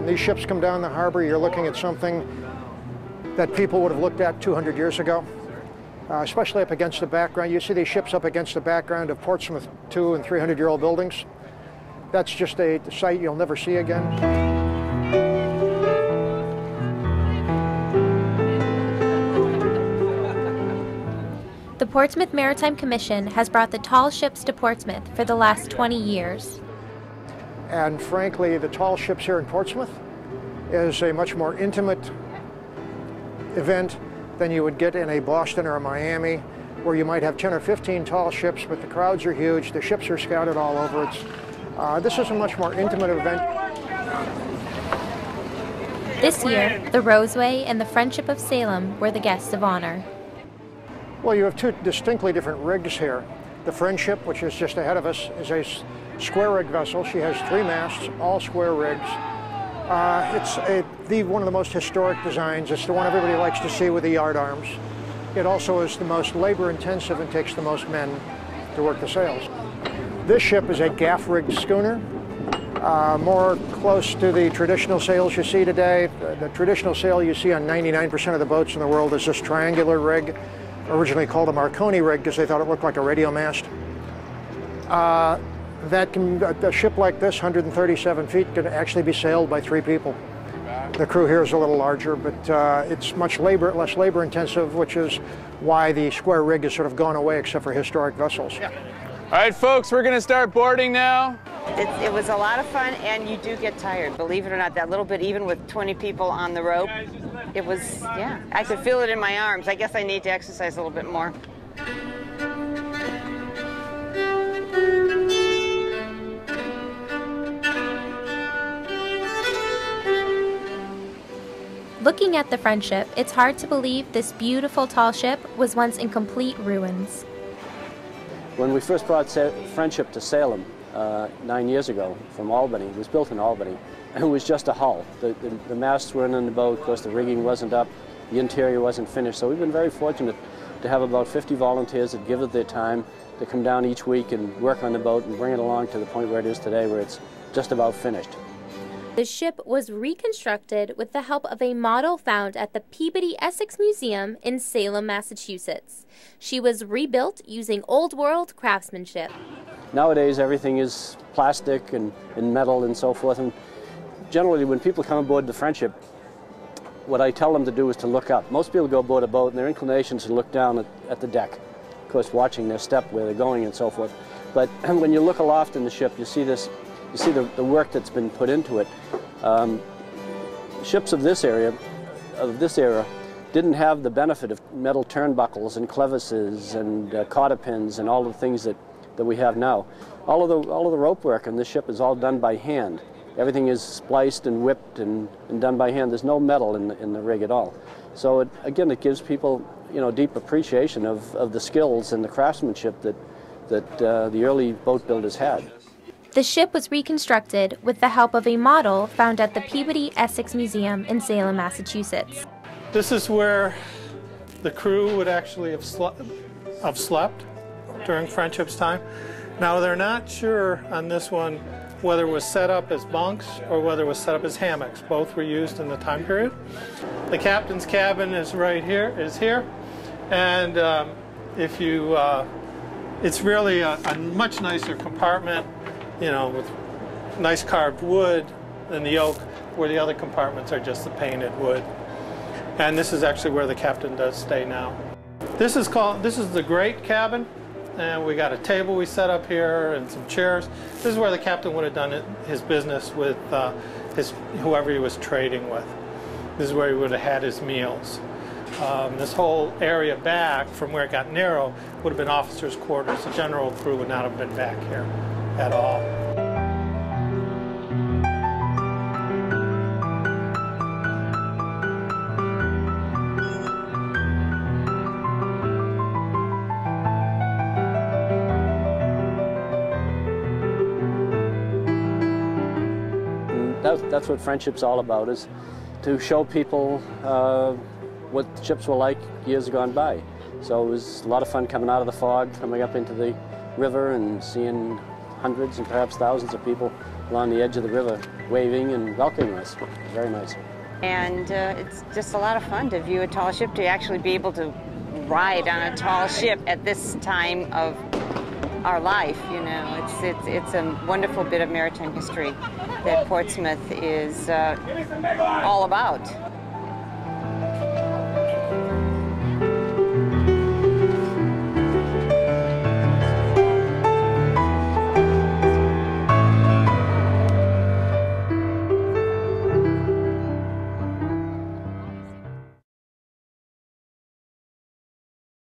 these ships come down the harbor, you're looking at something that people would have looked at 200 years ago, especially up against the background. You see these ships up against the background of Portsmouth 200- and 300-year-old buildings. That's just a sight you'll never see again. The Portsmouth Maritime Commission has brought the tall ships to Portsmouth for the last 20 years. And frankly, the tall ships here in Portsmouth is a much more intimate event than you would get in a Boston or a Miami, where you might have 10 or 15 tall ships, but the crowds are huge, the ships are scattered all over. This is a much more intimate event. This year, the Roseway and the Friendship of Salem were the guests of honor. Well, you have two distinctly different rigs here. The Friendship, which is just ahead of us, is a square rig vessel. She has 3 masts, all square rigs. It's one of the most historic designs. It's the one everybody likes to see with the yard arms. It also is the most labor intensive and takes the most men to work the sails. This ship is a gaff-rigged schooner, more close to the traditional sails you see today. The traditional sail you see on 99% of the boats in the world is this triangular rig, originally called a Marconi rig because they thought it looked like a radio mast. A ship like this, 137 feet, can actually be sailed by 3 people. The crew here is a little larger, but it's much less labor intensive, which is why the square rig has sort of gone away except for historic vessels. Yeah. All right, folks, we're going to start boarding now. It was a lot of fun, and you do get tired, believe it or not, that little bit, even with 20 people on the rope. It was, yeah, I could feel it in my arms. I guess I need to exercise a little bit more. Looking at the Friendship, it's hard to believe this beautiful tall ship was once in complete ruins. When we first brought Friendship to Salem 9 years ago from Albany, it was built in Albany, and it was just a hull. The masts weren't in the boat, of course the rigging wasn't up, the interior wasn't finished, so we've been very fortunate to have about 50 volunteers that give it their time to come down each week and work on the boat and bring it along to the point where it is today, where it's just about finished. The ship was reconstructed with the help of a model found at the Peabody Essex Museum in Salem, Massachusetts. She was rebuilt using old world craftsmanship. Nowadays everything is plastic and metal and so forth, and generally when people come aboard the Friendship, what I tell them to do is to look up. Most people go aboard a boat and their inclination is to look down at the deck, of course watching their step, where they're going and so forth. But when you look aloft in the ship, you see this. You see the work that's been put into it. Ships of this era, didn't have the benefit of metal turnbuckles and clevises and cotter pins and all the things that we have now. All of the rope work on this ship is all done by hand. Everything is spliced and whipped and done by hand. There's no metal in the rig at all. So again, it gives people, you know, deep appreciation of the skills and the craftsmanship that the early boat builders had. The ship was reconstructed with the help of a model found at the Peabody Essex Museum in Salem, Massachusetts. This is where the crew would actually have slept during Friendship's time. Now they're not sure on this one whether it was set up as bunks or whether it was set up as hammocks. Both were used in the time period. The captain's cabin is right here, and it's really a much nicer compartment, you know, with nice carved wood than the oak, where the other compartments are just the painted wood. And this is actually where the captain does stay now. This is the great cabin, and we got a table we set up here and some chairs. This is where the captain would have done his business with whoever he was trading with. This is where he would have had his meals. This whole area back from where it got narrow would have been officers' quarters. The general crew would not have been back here at all. And that's what Friendship's all about, is to show people what ships were like years gone by. So it was a lot of fun coming out of the fog, coming up into the river and seeing hundreds and perhaps thousands of people along the edge of the river waving and welcoming us. Very nice. And it's just a lot of fun to view a tall ship, to actually be able to ride on a tall ship at this time of our life. You know, it's a wonderful bit of maritime history that Portsmouth is all about.